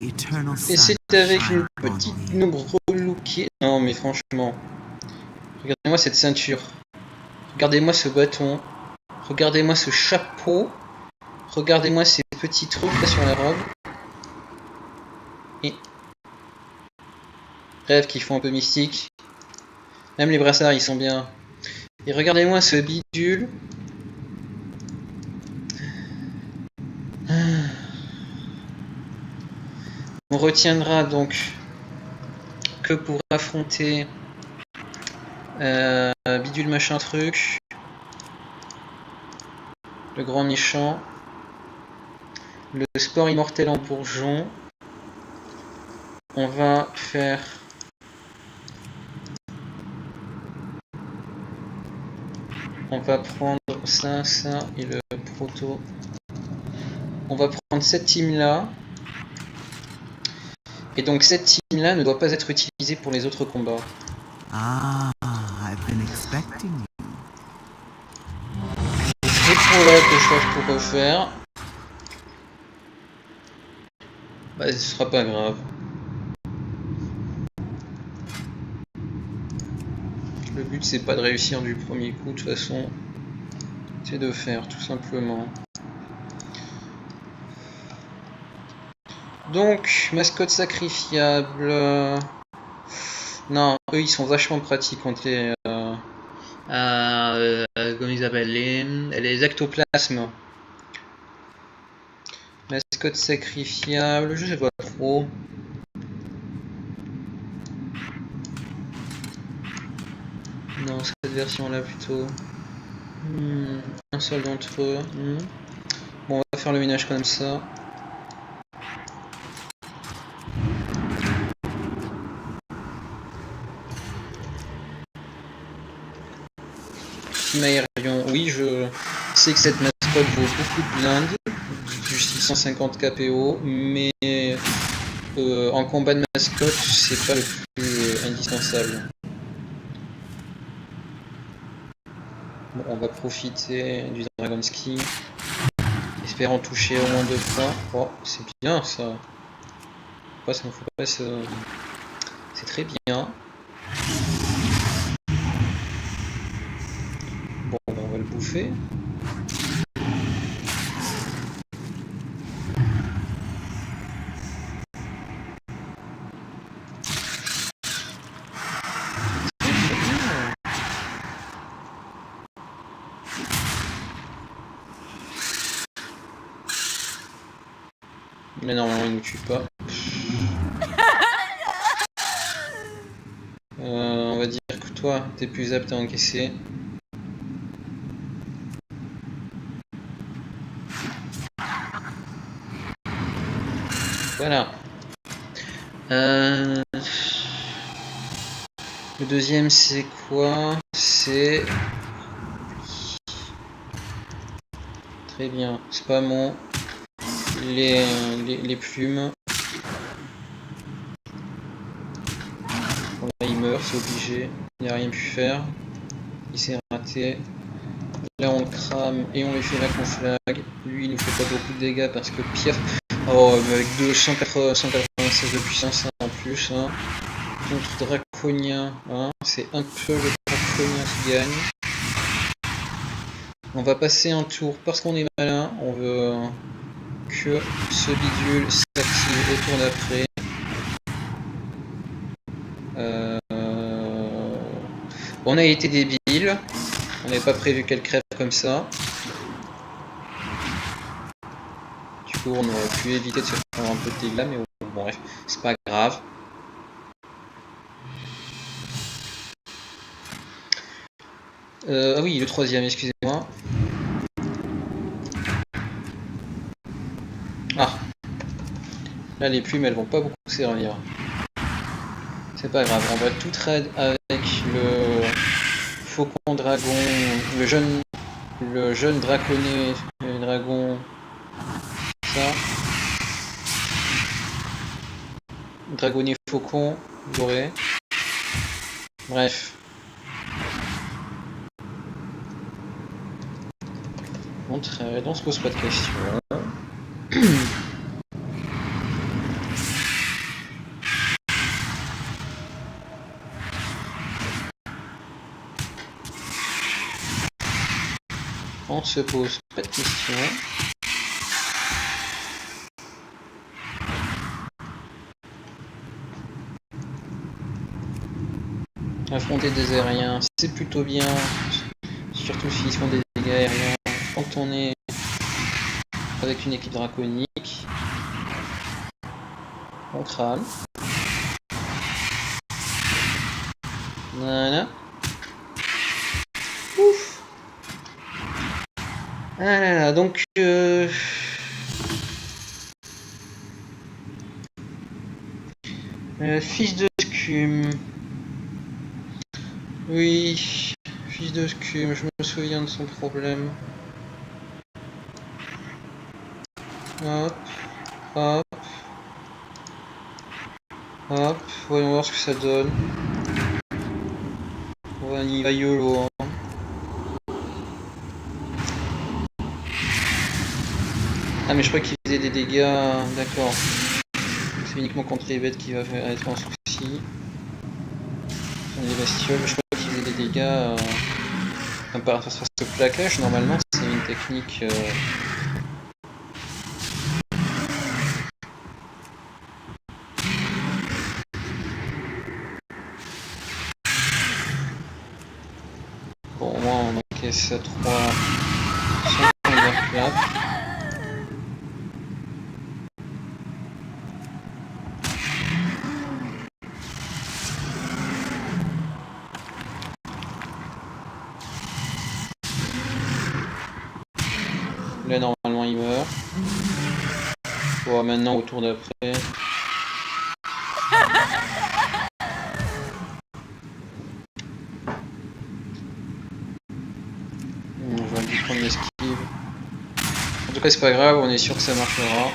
Et c'est avec une petite noob relou qui est... Non mais franchement, regardez-moi cette ceinture, regardez-moi ce bâton, regardez-moi ce chapeau, regardez-moi ces petits trucs là sur la robe. Et... Bref, qui font un peu mystique. Même les brassards ils sont bien. Et regardez-moi ce bidule. On retiendra donc que pour affronter bidule machin truc, le grand méchant, le sport immortel en bourgeon, on va faire on va prendre ça, ça et le proto. On va prendre cette team là. Et donc cette team là ne doit pas être utilisée pour les autres combats. Ah, I've been expecting you. Et pour là que je peux refaire. Bah ce sera pas grave. Le but c'est pas de réussir du premier coup, de toute façon. C'est de faire tout simplement. Donc, mascotte sacrifiable. Non, eux ils sont vachement pratiques contre les. Comment ils appellent les ectoplasmes. Mascotte sacrifiable, je sais pas trop. Non, cette version là plutôt. Un seul d'entre eux. Bon, on va faire le ménage comme ça. Aérion, oui, je sais que cette mascotte vaut beaucoup de blindes, du 650 KPO, mais en combat de mascotte, c'est pas le plus indispensable. Bon, on va profiter du Dragon Ski, espérant toucher au moins 2 fois. Oh, c'est bien ça. Pourquoi ça me faut pas ce... C'est très bien. Bon, ben on va le bouffer. Mais normalement il ne nous tue pas. On va dire que toi, t'es plus apte à encaisser. Voilà. Le deuxième c'est quoi? C'est... Très bien. Spammons les plumes. Bon, là il meurt, c'est obligé. Il n'y a rien pu faire. Il s'est raté. Là on le crame et on lui fait la conflag. Lui il nous fait pas beaucoup de dégâts parce que pire. Oh, mais avec 196 de puissance en plus. Hein. Contre Draconien, hein, c'est un peu le Draconien qui gagne. On va passer un tour parce qu'on est malin. On veut que ce bidule s'active au tour d'après. On a été débile. On n'avait pas prévu qu'elle crève comme ça. Du coup, on aurait pu éviter de se faire un peu de dégâts, mais bon, bref, c'est pas grave. Ah oui, le troisième, excusez-moi. Ah. Là, les plumes, elles vont pas beaucoup servir. C'est pas grave, on va tout trade avec le faucon dragon, le jeune draconné, le dragon, ça. Dragonnier faucon, doré. Bref. On trade, on se pose pas de questions. on se pose pas de questions. Affronter des aériens, c'est plutôt bien, surtout s'ils font des dégâts aériens quand on est avec une équipe draconique. On crame. Voilà. Ouf. Ah là là, donc fils de scume. Oui, fils de scume, je me souviens de son problème. Hop, hop, hop, voyons voir ce que ça donne. On y va YOLO. Hein. Ah mais je crois qu'il faisait des dégâts, d'accord. C'est uniquement contre les bêtes qui va être en souci. Les bestioles, je crois qu'il faisait des dégâts par rapport à ce plaquage, normalement c'est une technique... Bon, au moins on encaisse 3 sans underclap. Là normalement il meurt. Bon, maintenant au tour d'après. On va lui prendre l'esquive. En tout cas c'est pas grave, on est sûr que ça marchera.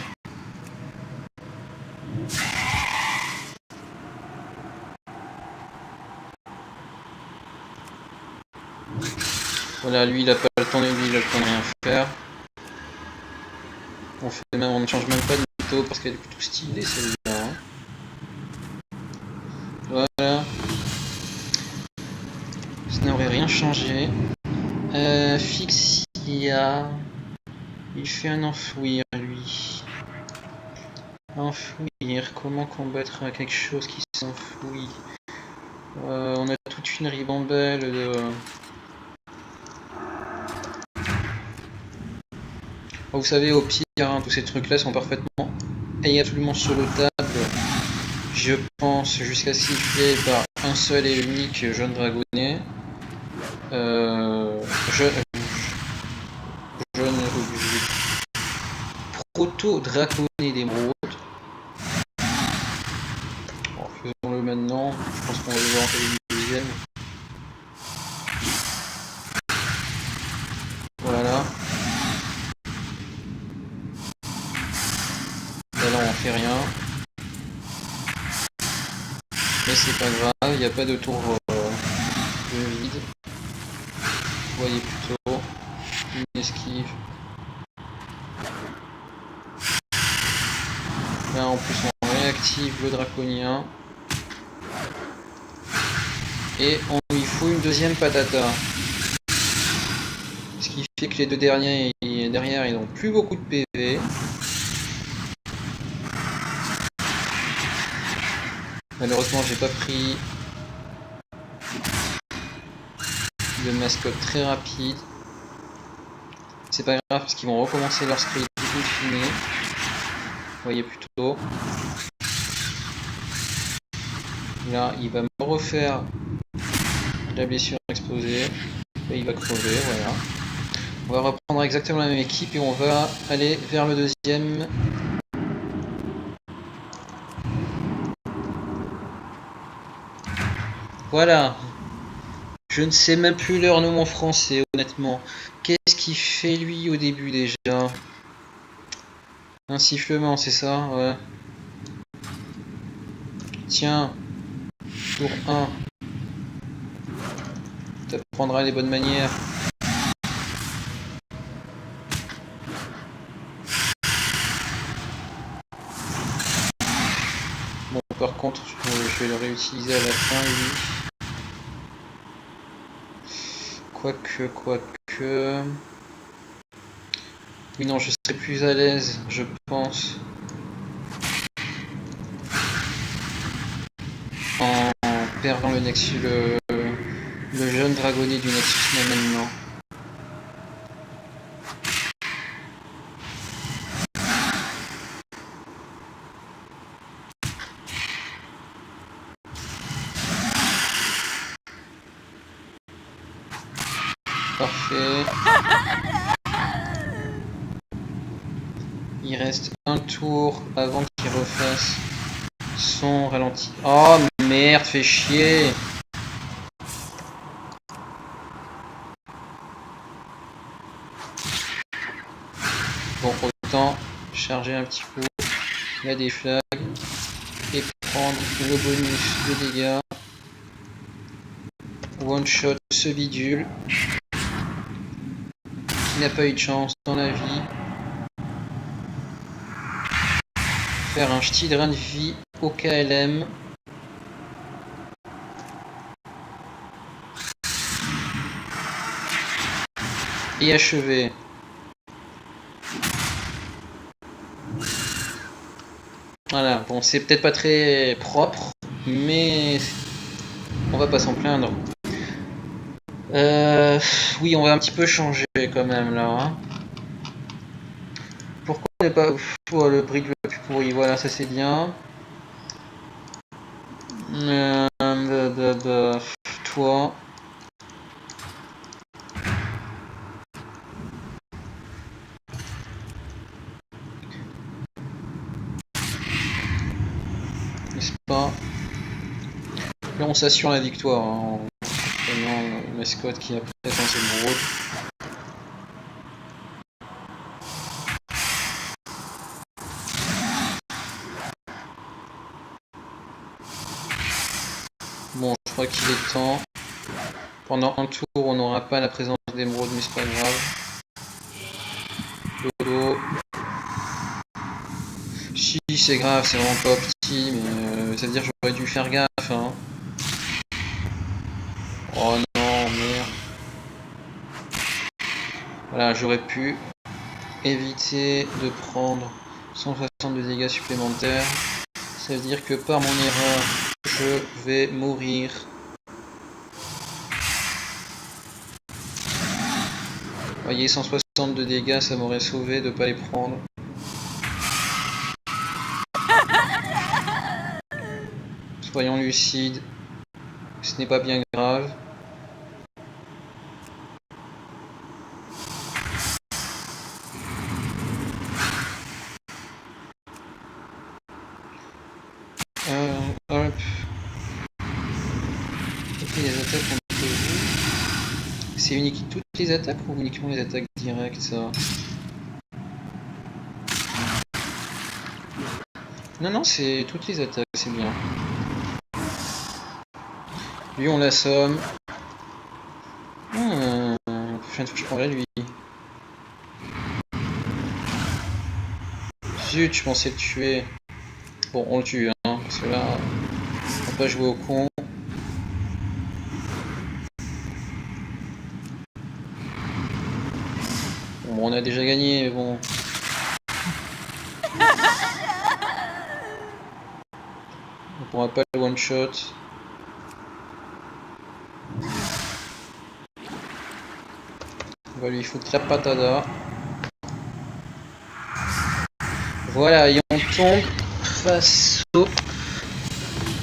Voilà, lui il a pas le temps de rien faire. On ne change même pas de mytho parce qu'elle est plutôt stylée celle-là. Voilà. Ça n'aurait rien changé. Fixia. Il fait un enfouir lui. Enfouir. Comment combattre quelque chose qui s'enfouit? On a toute une ribambelle de... Vous savez, au pire, hein, tous ces trucs-là sont parfaitement et absolument solotables. Je pense jusqu'à siffler par un seul et unique jeune dragonnet. Jeune proto-draconnet d'émeraude. Faisons-le maintenant. Je pense qu'on va le voir en une deuxième. Voilà. Là on fait rien. Mais c'est pas grave, il n'y a pas de tour de vide. Vous voyez plutôt une esquive. Là en plus on réactive le draconien. Et on lui fout une deuxième patata. Ce qui fait que les deux derniers derrière ils n'ont plus beaucoup de PV. Malheureusement j'ai pas pris de mascotte très rapide. C'est pas grave parce qu'ils vont recommencer leur script in fine. Vous voyez plutôt. Là il va me refaire la blessure explosée. Et il va crever, voilà. On va reprendre exactement la même équipe et on va aller vers le deuxième. Voilà. Je ne sais même plus leur nom en français, honnêtement. Qu'est-ce qu'il fait lui au début déjà? Un sifflement, c'est ça? Ouais. Tiens. Tour 1. T'apprendras les bonnes manières. Bon, par contre, je vais le réutiliser à la fin, lui. Quoique... Oui, non, je serais plus à l'aise, je pense, en perdant le Nexus, le jeune dragonnet du Nexus maintenant. Parfait. Il reste un tour avant qu'il refasse son ralenti. Oh merde, fait chier. Bon, autant charger un petit peu la déflag et prendre le bonus de dégâts. One shot ce bidule qui n'a pas eu de chance dans la vie. Faire un ch'ti drain de vie au KLM. Et achever. Voilà, bon c'est peut-être pas très propre, mais on va pas s'en plaindre. Oui, on va un petit peu changer quand même là. Hein. Pourquoi ne pas... Oh, le bridge le plus pourri, voilà, ça c'est bien. Toi. N'est-ce pas? Là on s'assure la victoire. Hein. Le mascotte qui a pris dans cette route. Bon, je crois qu'il est temps. Pendant un tour, on n'aura pas la présence d'émeraude, mais c'est pas grave. Dodo. Si, c'est grave, c'est vraiment pas petit, mais ça veut dire que j'aurais dû faire gaffe. Hein. Oh non, merde. Voilà, j'aurais pu éviter de prendre 160 de dégâts supplémentaires. Ça veut dire que par mon erreur, je vais mourir. Vous voyez, 160 de dégâts, ça m'aurait sauvé de ne pas les prendre. Soyons lucides, ce n'est pas bien grave. Hop. Et les attaques contre vous. C'est unique toutes les attaques ou uniquement les attaques directes ça? Non, non, c'est toutes les attaques, c'est bien. Lui, on l'assomme. La prochaine fois, je prendrai lui. Zut, je pensais le tuer. Bon, on le tue, hein, parce que là, on va pas jouer au con. Bon, on a déjà gagné, mais bon. On pourra pas le one shot. On va lui foutre la patada. Voilà, et on tombe face au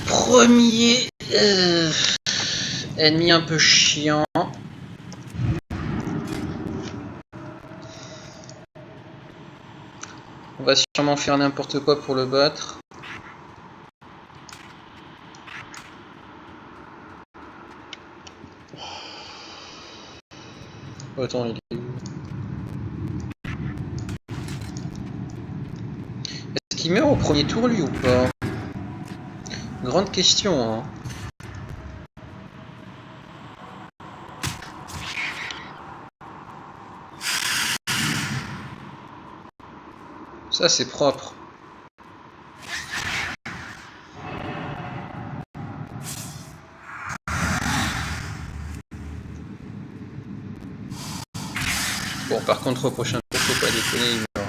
premier ennemi un peu chiant. On va sûrement faire n'importe quoi pour le battre. Oh, attends, il est où? Est-ce qu'il meurt au premier tour lui ou pas? Grande question, hein. Ça c'est propre. Bon, par contre, au prochain tour, faut Faut pas déconner, il meurt. Hein.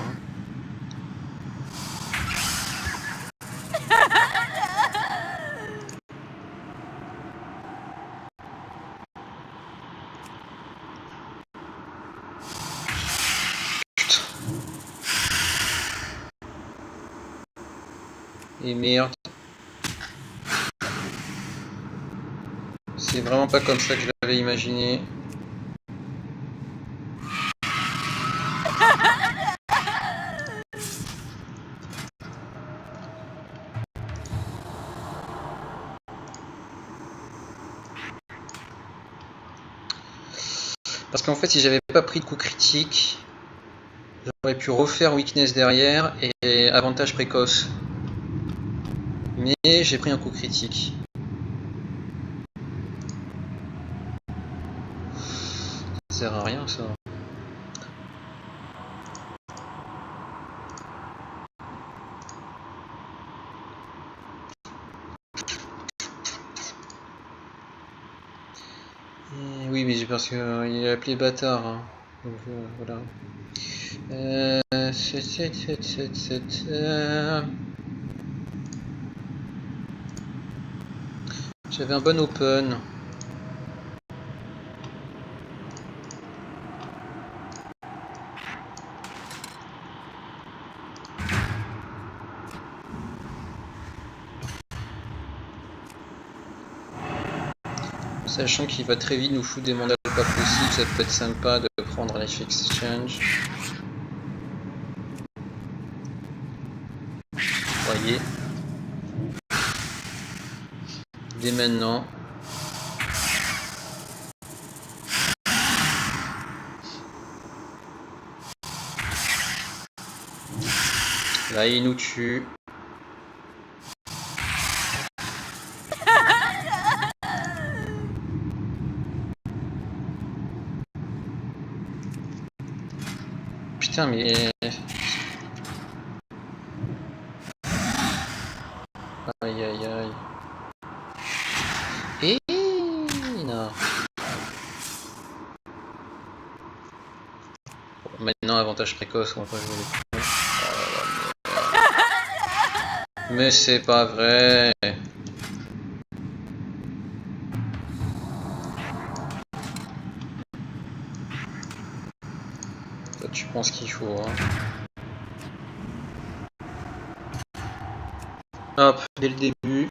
Et merde. C'est vraiment pas comme ça que je l'avais imaginé. Parce qu'en fait, si j'avais pas pris de coup critique, j'aurais pu refaire weakness derrière et avantage précoce. Mais j'ai pris un coup critique. Ça sert à rien ça. Et oui, mais c'est parce qu'il est appelé bâtard. Hein. Donc voilà. J'avais un bon open. Sachant qu'il va très vite nous foutre des mandats pas possibles, ça peut être sympa de prendre Life Exchange. Voyez. Dès maintenant. Là, il nous tue. Putain, mais... Aïe, aïe, aïe. Et... non. Bon, maintenant, avantage précoce, on va pas jouer les points. Oh là là, mais c'est pas vrai. Toi, tu penses qu'il faut, hein. Hop, dès le début.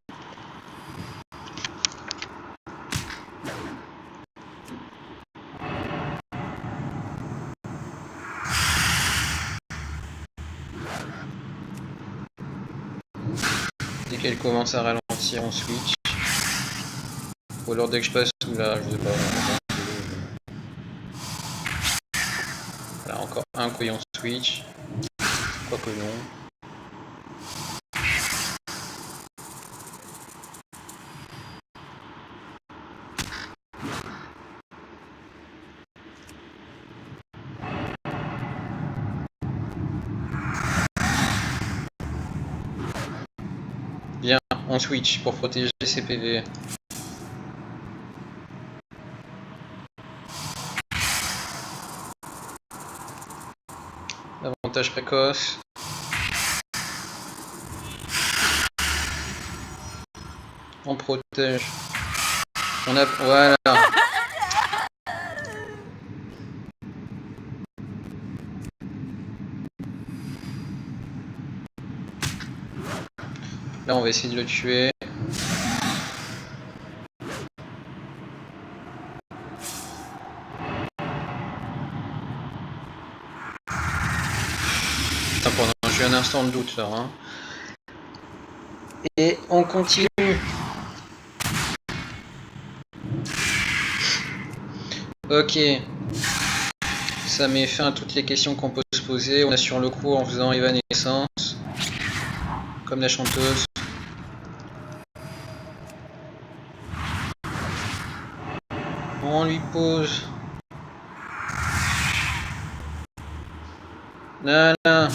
Dès qu'elle commence à ralentir, on switch. Ou alors dès que je passe sous là, je sais pas. Voilà, encore un couillon switch. Quoique non. Bien, on switch pour protéger ses PV. Avantage précoce. On protège. On a... voilà. Là, on va essayer de le tuer. Putain, pendant j'ai eu un instant de doute là. Hein. Et on continue. Ok. Ça met fin à toutes les questions qu'on peut se poser. On assure le coup en faisant évanescence. Comme la chanteuse. On lui pose. Là, là.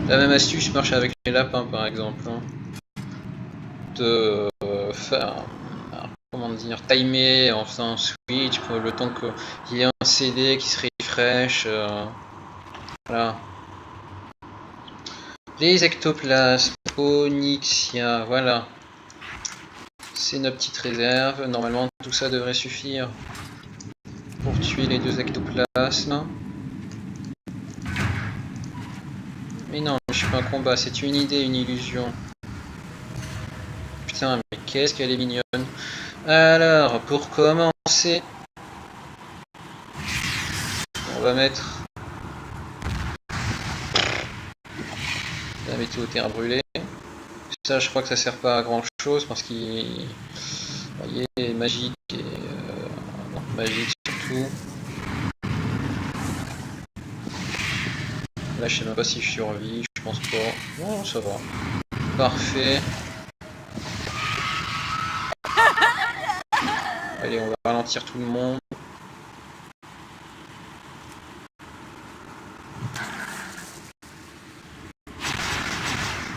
La même astuce marche avec les lapins par exemple. Hein. De faire comment dire, timer en faisant un switch pour le temps qu'il y ait un CD qui se refresh. Voilà. Les ectoplasmes, Onyxia, voilà. C'est notre petite réserve. Normalement, tout ça devrait suffire pour tuer les 2 ectoplasmes. Mais non, je suis pas un combat, c'est une idée, une illusion. Putain, mais qu'est-ce qu'elle est mignonne. Alors, pour commencer, on va mettre la météo terre brûlée. Ça, je crois que ça sert pas à grand chose parce qu'il est magique et non, magique surtout. Là, je sais même pas si je survis, je pense pas. Non, ça va. Parfait. Allez, on va ralentir tout le monde.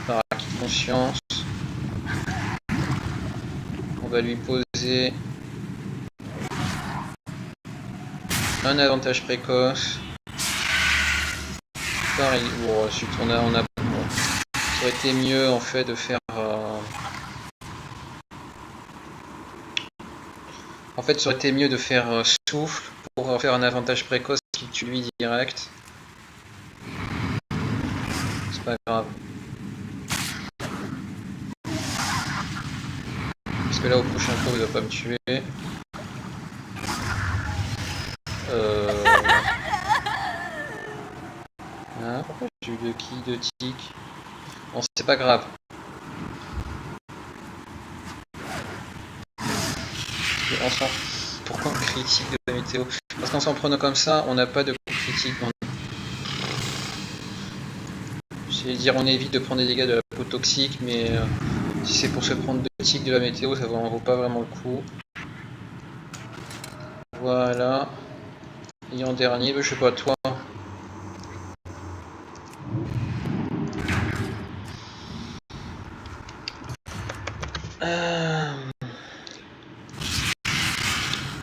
Par acquis de conscience. On va lui poser un avantage précoce. Pareil, bon, on a bon, ça aurait été mieux en fait de faire. En fait, ça aurait été mieux de faire souffle pour faire un avantage précoce qui tue lui direct. C'est pas grave. Parce que là, au prochain tour, il va pas me tuer. Ah, pourquoi j'ai eu de tic? Bon, c'est pas grave. Pourquoi on critique de la météo? Parce qu'en s'en prenant comme ça, on n'a pas de coup critique. J'allais dire on évite de prendre des dégâts de la peau toxique, mais si c'est pour se prendre 2 tics de la météo, ça en vaut pas vraiment le coup. Voilà. Et en dernier, je sais pas, toi.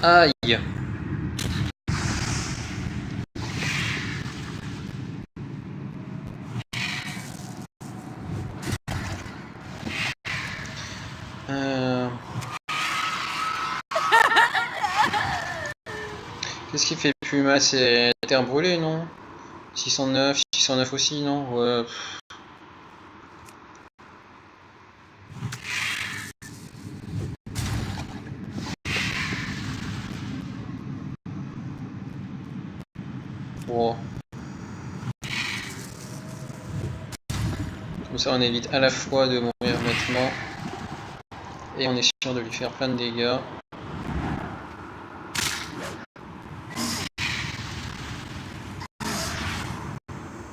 Aïe. Qu'est-ce qui fait plus mal? C'est terre brûlée, non? 609 aussi, non? Ouais. Wow. Comme ça on évite à la fois de mourir bêtement et on est sûr de lui faire plein de dégâts.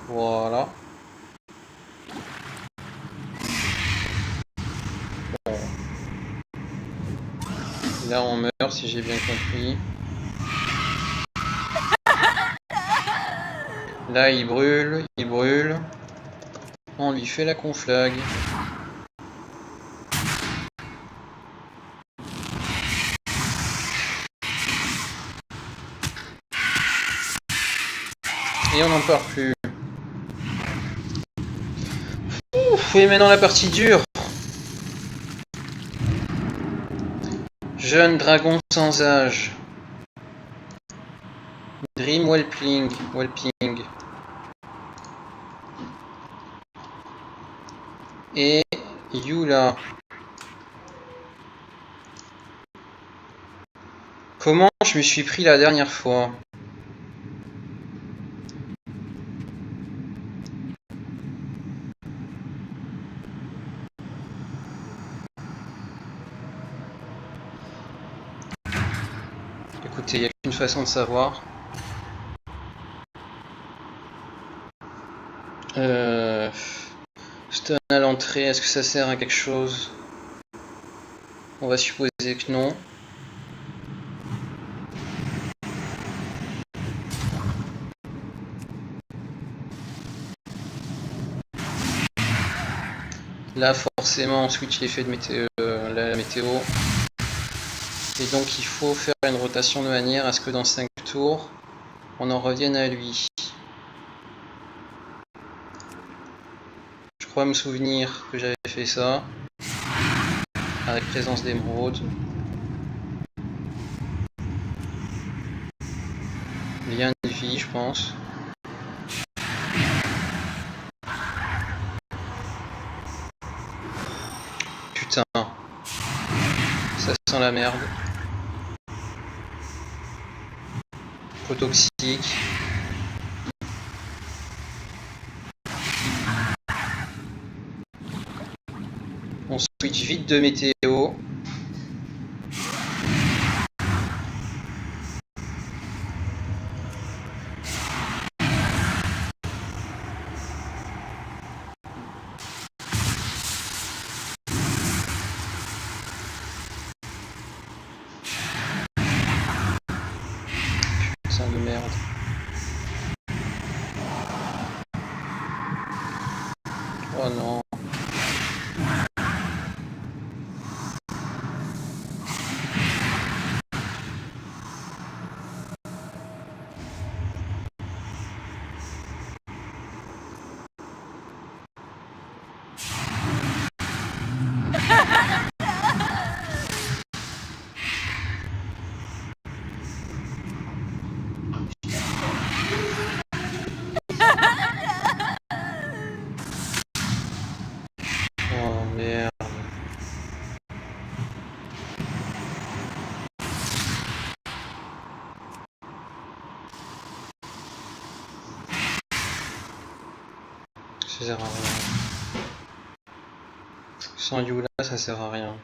Voilà. Bon. Là on meurt si j'ai bien compris. Là il brûle, On lui fait la conflag. Et on n'en parle plus. Ouf, et maintenant la partie dure. Jeune dragon sans âge. Dream Whelping. Et Yula. Comment je me suis pris la dernière fois? Écoutez, il n'y a qu'une façon de savoir. Stun à l'entrée, est-ce que ça sert à quelque chose? On va supposer que non. Là, forcément, on switch l'effet de météo, la météo. Et donc il faut faire une rotation de manière à ce que dans 5 tours, on en revienne à lui. Je crois me souvenir que j'avais fait ça, avec présence d'émeraude. Bien une vie, je pense. Putain. Ça sent la merde. Trop toxique. On switch vite de météo. Putain de merde. Oh non. Oh merde. Ça sert à rien. Sans Yula, ça sert à rien.